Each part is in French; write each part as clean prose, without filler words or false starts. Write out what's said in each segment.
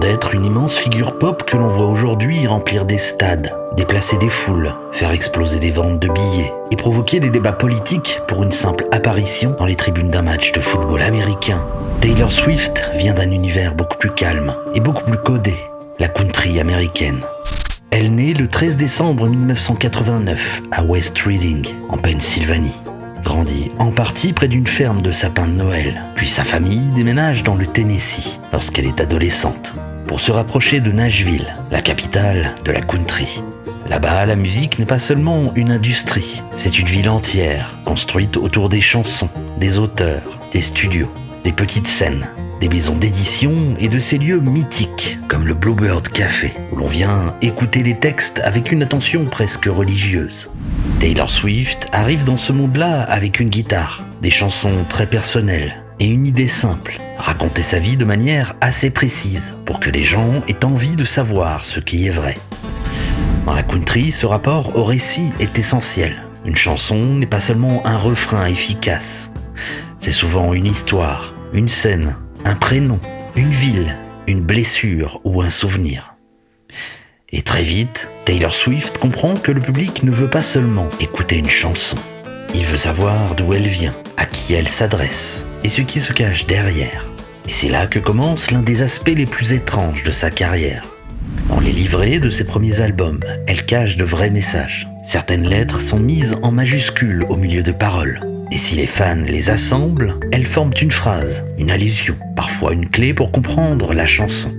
d'être une immense figure pop que l'on voit aujourd'hui remplir des stades, déplacer des foules, faire exploser des ventes de billets et provoquer des débats politiques pour une simple apparition dans les tribunes d'un match de football américain. Taylor Swift vient d'un univers beaucoup plus calme et beaucoup plus codé, la country américaine. Elle naît le 13 décembre 1989 à West Reading, en Pennsylvanie. Grandit en partie près d'une ferme de sapins de Noël, puis sa famille déménage dans le Tennessee lorsqu'elle est adolescente, pour se rapprocher de Nashville, la capitale de la country. Là-bas, la musique n'est pas seulement une industrie, c'est une ville entière, construite autour des chansons, des auteurs, des studios, des petites scènes, des maisons d'édition et de ces lieux mythiques, comme le Bluebird Café, où l'on vient écouter les textes avec une attention presque religieuse. Taylor Swift arrive dans ce monde-là avec une guitare, des chansons très personnelles et une idée simple, raconter sa vie de manière assez précise pour que les gens aient envie de savoir ce qui est vrai. Dans la country, ce rapport au récit est essentiel. Une chanson n'est pas seulement un refrain efficace, c'est souvent une histoire, une scène, un prénom, une ville, une blessure ou un souvenir. Et très vite, Taylor Swift comprend que le public ne veut pas seulement écouter une chanson. Il veut savoir d'où elle vient, à qui elle s'adresse et ce qui se cache derrière. Et c'est là que commence l'un des aspects les plus étranges de sa carrière. Dans les livrets de ses premiers albums, elle cache de vrais messages. Certaines lettres sont mises en majuscules au milieu de paroles. Et si les fans les assemblent, elles forment une phrase, une allusion, parfois une clé pour comprendre la chanson.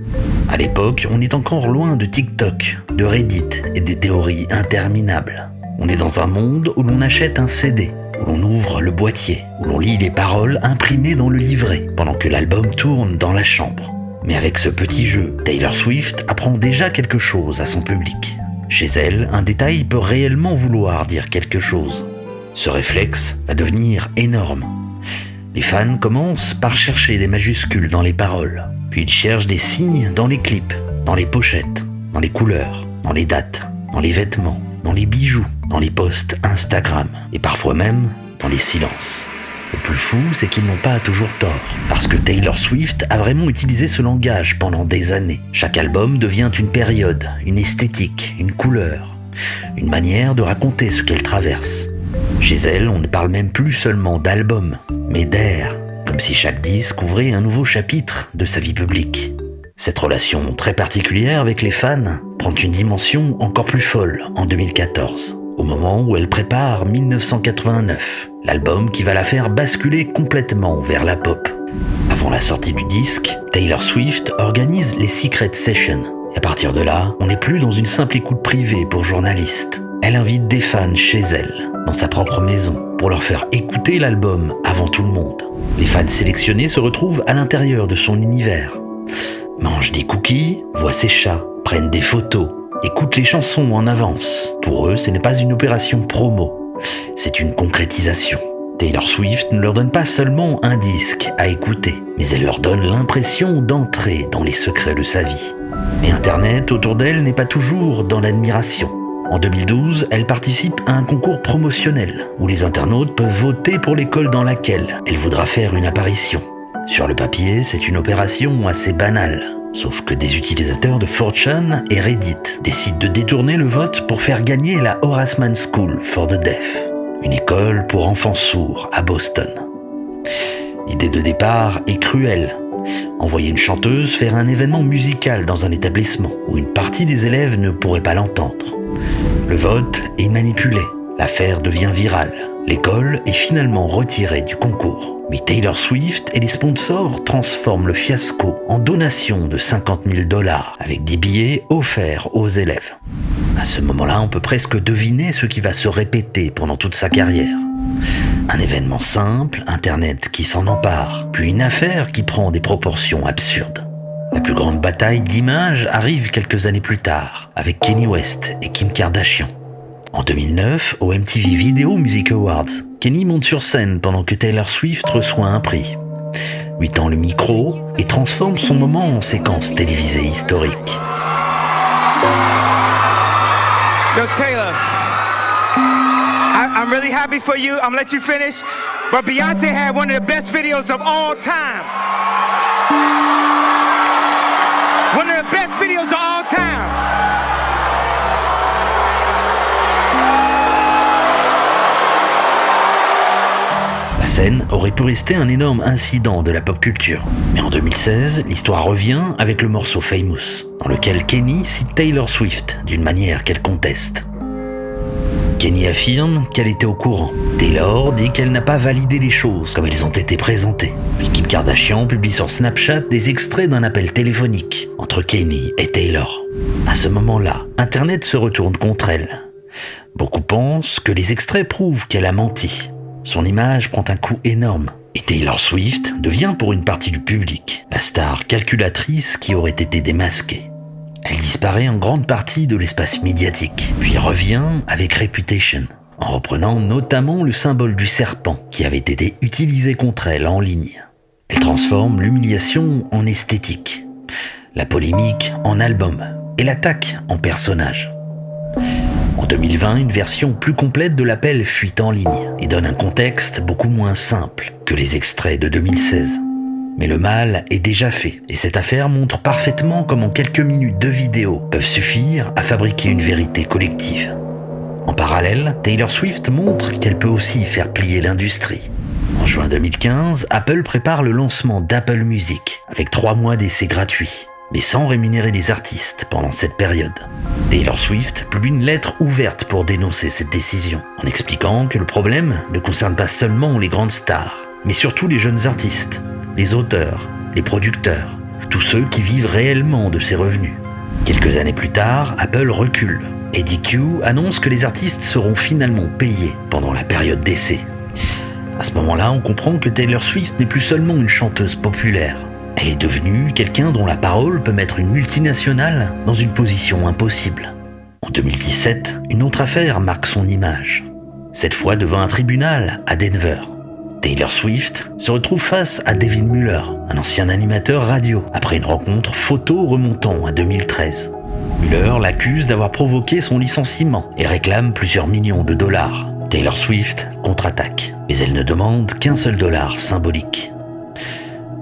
À l'époque, on est encore loin de TikTok, de Reddit et des théories interminables. On est dans un monde où l'on achète un CD, où l'on ouvre le boîtier, où l'on lit les paroles imprimées dans le livret, pendant que l'album tourne dans la chambre. Mais avec ce petit jeu, Taylor Swift apprend déjà quelque chose à son public. Chez elle, un détail peut réellement vouloir dire quelque chose. Ce réflexe va devenir énorme. Les fans commencent par chercher des majuscules dans les paroles, puis ils cherchent des signes dans les clips, dans les pochettes, dans les couleurs, dans les dates, dans les vêtements, dans les bijoux, dans les posts Instagram, et parfois même dans les silences. Le plus fou, c'est qu'ils n'ont pas toujours tort, parce que Taylor Swift a vraiment utilisé ce langage pendant des années. Chaque album devient une période, une esthétique, une couleur, une manière de raconter ce qu'elle traverse. Chez elle, on ne parle même plus seulement d'album, mais d'ère, comme si chaque disque ouvrait un nouveau chapitre de sa vie publique. Cette relation très particulière avec les fans prend une dimension encore plus folle en 2014, au moment où elle prépare 1989, l'album qui va la faire basculer complètement vers la pop. Avant la sortie du disque, Taylor Swift organise les Secret Sessions. Et à partir de là, on n'est plus dans une simple écoute privée pour journalistes. Elle invite des fans chez elle, dans sa propre maison, pour leur faire écouter l'album avant tout le monde. Les fans sélectionnés se retrouvent à l'intérieur de son univers, mangent des cookies, voient ses chats, prennent des photos, écoutent les chansons en avance. Pour eux, ce n'est pas une opération promo, c'est une concrétisation. Taylor Swift ne leur donne pas seulement un disque à écouter, mais elle leur donne l'impression d'entrer dans les secrets de sa vie. Mais Internet autour d'elle n'est pas toujours dans l'admiration. En 2012, elle participe à un concours promotionnel où les internautes peuvent voter pour l'école dans laquelle elle voudra faire une apparition. Sur le papier, c'est une opération assez banale, sauf que des utilisateurs de 4chan et Reddit décident de détourner le vote pour faire gagner la Horace Mann School for the Deaf, une école pour enfants sourds à Boston. L'idée de départ est cruelle. Envoyer une chanteuse faire un événement musical dans un établissement où une partie des élèves ne pourrait pas l'entendre. Le vote est manipulé, l'affaire devient virale. L'école est finalement retirée du concours. Mais Taylor Swift et les sponsors transforment le fiasco en donation de $50 000 avec des billets offerts aux élèves. À ce moment-là, on peut presque deviner ce qui va se répéter pendant toute sa carrière. Un événement simple, Internet qui s'en empare, puis une affaire qui prend des proportions absurdes. La plus grande bataille d'images arrive quelques années plus tard, avec Kanye West et Kim Kardashian. En 2009, au MTV Video Music Awards, Kanye monte sur scène pendant que Taylor Swift reçoit un prix, lui tend le micro et transforme son moment en séquence télévisée historique. Yo, Taylor, I'm really happy for you. I'm gonna let you finish. But Beyonce had one of the best videos of all time. One of scène aurait pu rester un énorme incident de la pop culture. Mais en 2016, l'histoire revient avec le morceau Famous, dans lequel Kenny cite Taylor Swift d'une manière qu'elle conteste. Kenny affirme qu'elle était au courant. Taylor dit qu'elle n'a pas validé les choses comme elles ont été présentées. Puis Kim Kardashian publie sur Snapchat des extraits d'un appel téléphonique entre Kenny et Taylor. À ce moment-là, Internet se retourne contre elle. Beaucoup pensent que les extraits prouvent qu'elle a menti. Son image prend un coup énorme et Taylor Swift devient pour une partie du public la star calculatrice qui aurait été démasquée. Elle disparaît en grande partie de l'espace médiatique, puis revient avec Reputation, en reprenant notamment le symbole du serpent qui avait été utilisé contre elle en ligne. Elle transforme l'humiliation en esthétique, la polémique en album et l'attaque en personnage. En 2020, une version plus complète de l'appel fuit en ligne et donne un contexte beaucoup moins simple que les extraits de 2016. Mais le mal est déjà fait, et cette affaire montre parfaitement comment quelques minutes de vidéo peuvent suffire à fabriquer une vérité collective. En parallèle, Taylor Swift montre qu'elle peut aussi faire plier l'industrie. En juin 2015, Apple prépare le lancement d'Apple Music, avec 3 mois d'essai gratuits, mais sans rémunérer les artistes pendant cette période. Taylor Swift publie une lettre ouverte pour dénoncer cette décision, en expliquant que le problème ne concerne pas seulement les grandes stars, mais surtout les jeunes artistes, les auteurs, les producteurs, tous ceux qui vivent réellement de ces revenus. Quelques années plus tard, Apple recule et DQ annonce que les artistes seront finalement payés pendant la période d'essai. À ce moment-là, on comprend que Taylor Swift n'est plus seulement une chanteuse populaire. Elle est devenue quelqu'un dont la parole peut mettre une multinationale dans une position impossible. En 2017, une autre affaire marque son image, cette fois devant un tribunal à Denver. Taylor Swift se retrouve face à Devin Muller, un ancien animateur radio, après une rencontre photo remontant à 2013. Muller l'accuse d'avoir provoqué son licenciement et réclame plusieurs millions de dollars. Taylor Swift contre-attaque, mais elle ne demande qu'un seul dollar symbolique.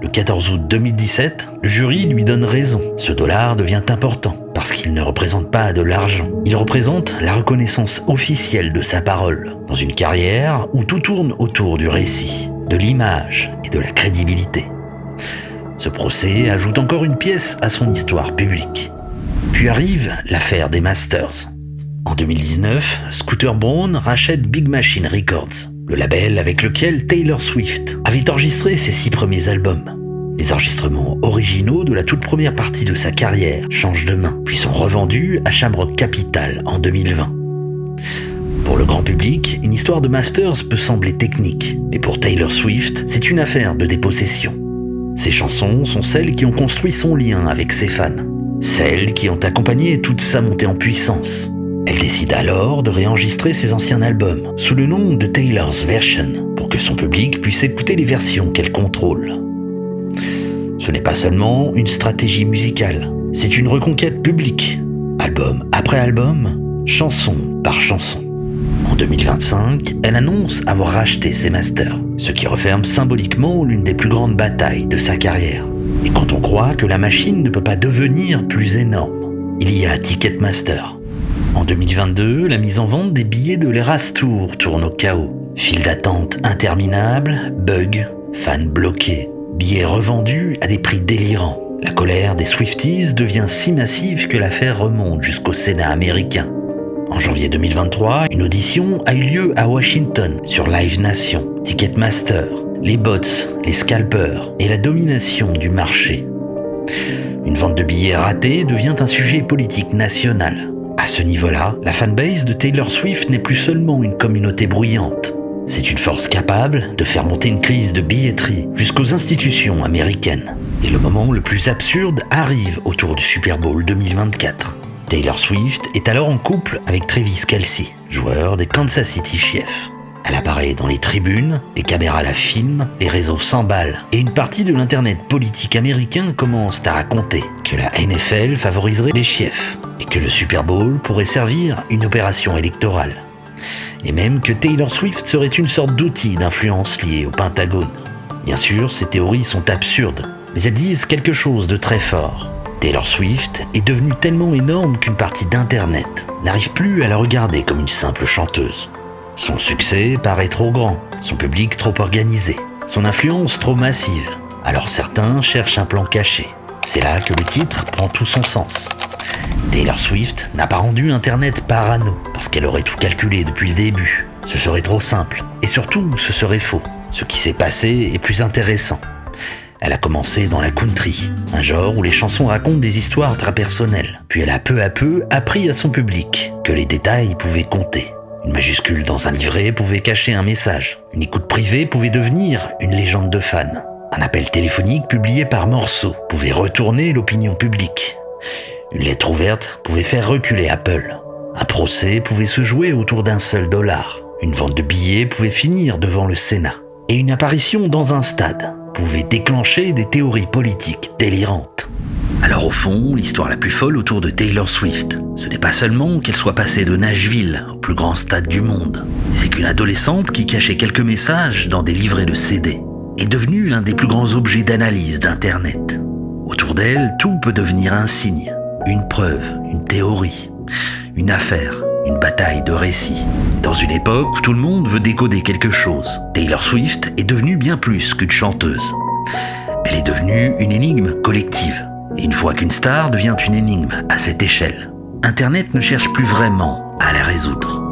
Le 14 août 2017, le jury lui donne raison. Ce dollar devient important parce qu'il ne représente pas de l'argent. Il représente la reconnaissance officielle de sa parole, dans une carrière où tout tourne autour du récit, de l'image et de la crédibilité. Ce procès ajoute encore une pièce à son histoire publique. Puis arrive l'affaire des Masters. En 2019, Scooter Braun rachète Big Machine Records, le label avec lequel Taylor Swift avait enregistré ses 6 premiers albums. Les enregistrements originaux de la toute première partie de sa carrière changent de main, puis sont revendus à Shamrock Capital en 2020. Pour le grand public, une histoire de Masters peut sembler technique, mais pour Taylor Swift, c'est une affaire de dépossession. Ses chansons sont celles qui ont construit son lien avec ses fans, celles qui ont accompagné toute sa montée en puissance. Elle décide alors de réenregistrer ses anciens albums sous le nom de Taylor's Version pour que son public puisse écouter les versions qu'elle contrôle. Ce n'est pas seulement une stratégie musicale, c'est une reconquête publique, album après album, chanson par chanson. En 2025, elle annonce avoir racheté ses masters, ce qui referme symboliquement l'une des plus grandes batailles de sa carrière. Et quand on croit que la machine ne peut pas devenir plus énorme, il y a Ticketmaster. En 2022, la mise en vente des billets de l'Eras Tour tourne au chaos. File d'attente interminable, bugs, fans bloqués, billets revendus à des prix délirants. La colère des Swifties devient si massive que l'affaire remonte jusqu'au Sénat américain. En janvier 2023, une audition a eu lieu à Washington sur Live Nation, Ticketmaster, les bots, les scalpers et la domination du marché. Une vente de billets ratée devient un sujet politique national. À ce niveau-là, la fanbase de Taylor Swift n'est plus seulement une communauté bruyante. C'est une force capable de faire monter une crise de billetterie jusqu'aux institutions américaines. Et le moment le plus absurde arrive autour du Super Bowl 2024. Taylor Swift est alors en couple avec Travis Kelce, joueur des Kansas City Chiefs. Elle apparaît dans les tribunes, les caméras la filment, les réseaux s'emballent et une partie de l'internet politique américain commence à raconter que la NFL favoriserait les Chiefs et que le Super Bowl pourrait servir une opération électorale. Et même que Taylor Swift serait une sorte d'outil d'influence lié au Pentagone. Bien sûr, ces théories sont absurdes, mais elles disent quelque chose de très fort. Taylor Swift est devenue tellement énorme qu'une partie d'Internet n'arrive plus à la regarder comme une simple chanteuse. Son succès paraît trop grand, son public trop organisé, son influence trop massive. Alors certains cherchent un plan caché. C'est là que le titre prend tout son sens. Taylor Swift n'a pas rendu Internet parano parce qu'elle aurait tout calculé depuis le début. Ce serait trop simple et surtout ce serait faux. Ce qui s'est passé est plus intéressant. Elle a commencé dans la country, un genre où les chansons racontent des histoires très personnelles. Puis elle a peu à peu appris à son public que les détails pouvaient compter. Une majuscule dans un livret pouvait cacher un message. Une écoute privée pouvait devenir une légende de fans. Un appel téléphonique publié par morceaux pouvait retourner l'opinion publique. Une lettre ouverte pouvait faire reculer Apple. Un procès pouvait se jouer autour d'un seul dollar. Une vente de billets pouvait finir devant le Sénat. Et une apparition dans un stade pouvait déclencher des théories politiques délirantes. Alors au fond, l'histoire la plus folle autour de Taylor Swift, ce n'est pas seulement qu'elle soit passée de Nashville au plus grand stade du monde, mais c'est qu'une adolescente qui cachait quelques messages dans des livrets de CD est devenue l'un des plus grands objets d'analyse d'Internet. Autour d'elle, tout peut devenir un signe, une preuve, une théorie, une affaire, une bataille de récits. Dans une époque où tout le monde veut décoder quelque chose, Taylor Swift est devenue bien plus qu'une chanteuse. Elle est devenue une énigme collective. Et une fois qu'une star devient une énigme à cette échelle, Internet ne cherche plus vraiment à la résoudre.